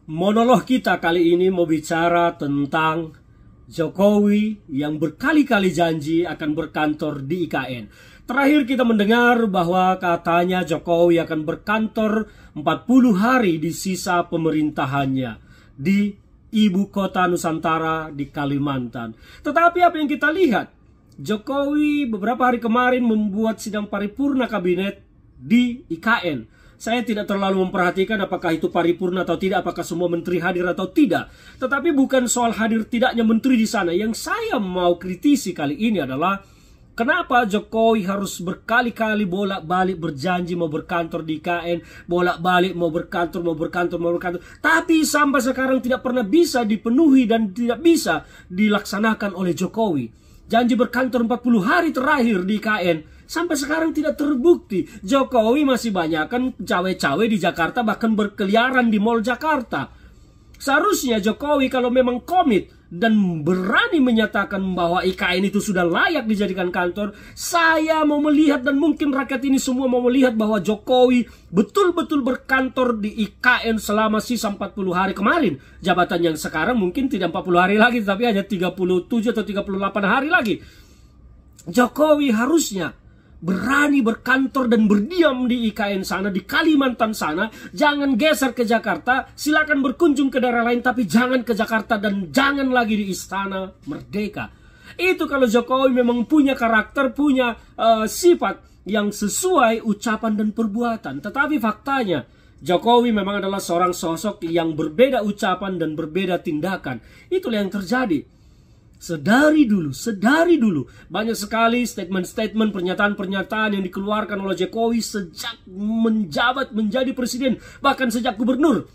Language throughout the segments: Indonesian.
Monolog kita kali ini mau bicara tentang Jokowi yang berkali-kali janji akan berkantor di IKN. Terakhir kita mendengar bahwa katanya Jokowi akan berkantor 40 hari di sisa pemerintahannya di ibu kota Nusantara di Kalimantan. Tetapi apa yang kita lihat? Jokowi beberapa hari kemarin membuat sidang paripurna kabinet di IKN. Saya tidak terlalu memperhatikan apakah itu paripurna atau tidak, apakah semua menteri hadir atau tidak. Tetapi bukan soal hadir tidaknya menteri di sana. Yang saya mau kritisi kali ini adalah kenapa Jokowi harus berkali-kali bolak-balik berjanji mau berkantor di IKN, bolak-balik mau berkantor. Tapi sampai sekarang tidak pernah bisa dipenuhi dan tidak bisa dilaksanakan oleh Jokowi. Janji berkantor 40 hari terakhir di IKN sampai sekarang tidak terbukti. Jokowi masih banyak kan cawe-cawe di Jakarta, bahkan berkeliaran di Mall Jakarta. Seharusnya Jokowi kalau memang komit dan berani menyatakan bahwa IKN itu sudah layak dijadikan kantor, saya mau melihat dan mungkin rakyat ini semua mau melihat bahwa Jokowi betul-betul berkantor di IKN selama sisa 40 hari kemarin. Jabatan yang sekarang mungkin tidak 40 hari lagi, tapi hanya 37 atau 38 hari lagi. Jokowi harusnya berani berkantor dan berdiam di IKN sana, di Kalimantan sana. Jangan geser ke Jakarta. Silakan berkunjung ke daerah lain, tapi jangan ke Jakarta dan jangan lagi di Istana Merdeka. Itu kalau Jokowi memang punya karakter, punya sifat yang sesuai ucapan dan perbuatan. Tetapi faktanya Jokowi memang adalah seorang sosok yang berbeda ucapan dan berbeda tindakan. Itulah yang terjadi. Sedari dulu banyak sekali statement-statement, pernyataan-pernyataan yang dikeluarkan oleh Jokowi sejak menjabat menjadi presiden, bahkan sejak gubernur,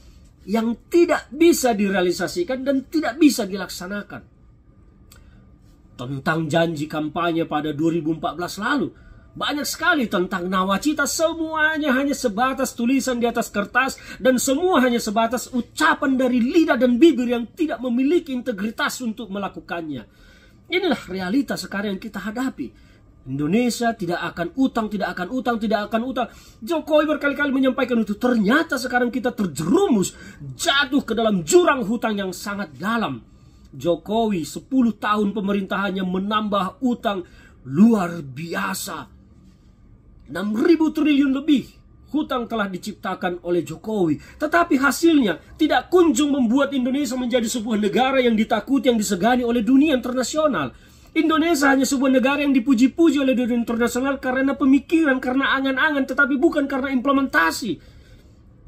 yang tidak bisa direalisasikan dan tidak bisa dilaksanakan. Tentang janji kampanye pada 2014 lalu, banyak sekali tentang nawacita, semuanya hanya sebatas tulisan di atas kertas dan semua hanya sebatas ucapan dari lidah dan bibir yang tidak memiliki integritas untuk melakukannya. Inilah realita sekarang yang kita hadapi. Indonesia tidak akan utang. Jokowi berkali-kali menyampaikan itu. Ternyata sekarang kita terjerumus, jatuh ke dalam jurang hutang yang sangat dalam. Jokowi 10 tahun pemerintahannya menambah utang luar biasa. 6.000 triliun lebih hutang telah diciptakan oleh Jokowi. Tetapi hasilnya tidak kunjung membuat Indonesia menjadi sebuah negara yang ditakuti, yang disegani oleh dunia internasional. Indonesia hanya sebuah negara yang dipuji-puji oleh dunia internasional karena pemikiran, karena angan-angan, tetapi bukan karena implementasi.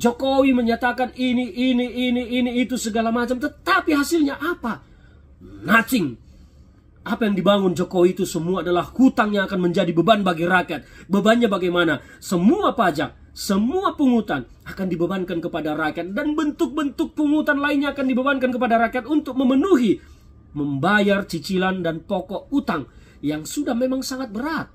Jokowi menyatakan ini, itu segala macam. Tetapi hasilnya apa? Nothing. Apa yang dibangun Jokowi itu semua adalah hutang yang akan menjadi beban bagi rakyat. Bebannya bagaimana? Semua pajak, semua pungutan akan dibebankan kepada rakyat. Dan bentuk-bentuk pungutan lainnya akan dibebankan kepada rakyat untuk memenuhi, membayar cicilan dan pokok utang yang sudah memang sangat berat.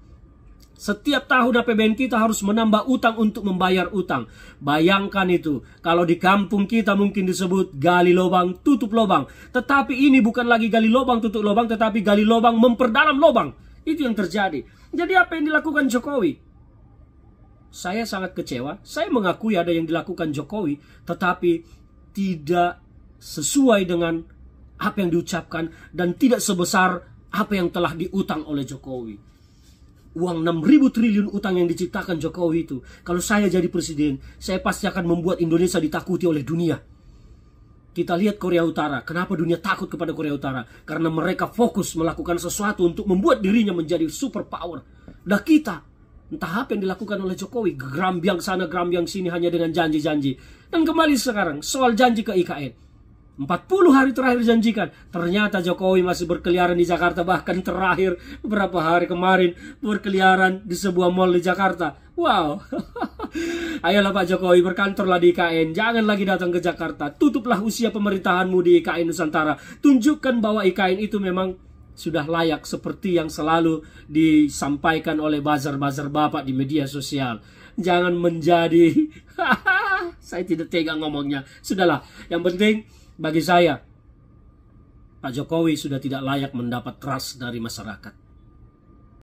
Setiap tahun APBN kita harus menambah utang untuk membayar utang. Bayangkan itu, kalau di kampung kita mungkin disebut gali lubang, tutup lubang. Tetapi ini bukan lagi gali lubang, tutup lubang, tetapi gali lubang, memperdalam lubang. Itu yang terjadi. Jadi apa yang dilakukan Jokowi? Saya sangat kecewa. Saya mengakui ada yang dilakukan Jokowi, tetapi tidak sesuai dengan apa yang diucapkan dan tidak sebesar apa yang telah diutang oleh Jokowi. Uang 6.000 triliun utang yang diciptakan Jokowi itu, kalau saya jadi presiden, saya pasti akan membuat Indonesia ditakuti oleh dunia. Kita lihat Korea Utara. Kenapa dunia takut kepada Korea Utara? Karena mereka fokus melakukan sesuatu untuk membuat dirinya menjadi superpower. Dan kita, entah apa yang dilakukan oleh Jokowi, gerambiang sana, gerambiang sini hanya dengan janji-janji. Dan kembali sekarang, soal janji ke IKN. 40 hari terakhir janjikan, ternyata Jokowi masih berkeliaran di Jakarta. Bahkan terakhir beberapa hari kemarin berkeliaran di sebuah mall di Jakarta. Wow. Ayolah Pak Jokowi, berkantorlah di IKN. Jangan lagi datang ke Jakarta. Tutuplah usia pemerintahanmu di IKN Nusantara. Tunjukkan bahwa IKN itu memang sudah layak seperti yang selalu disampaikan oleh buzzer-buzzer Bapak di media sosial. Jangan menjadi saya tidak tega ngomongnya. Sudahlah, yang penting bagi saya, Pak Jokowi sudah tidak layak mendapat trust dari masyarakat.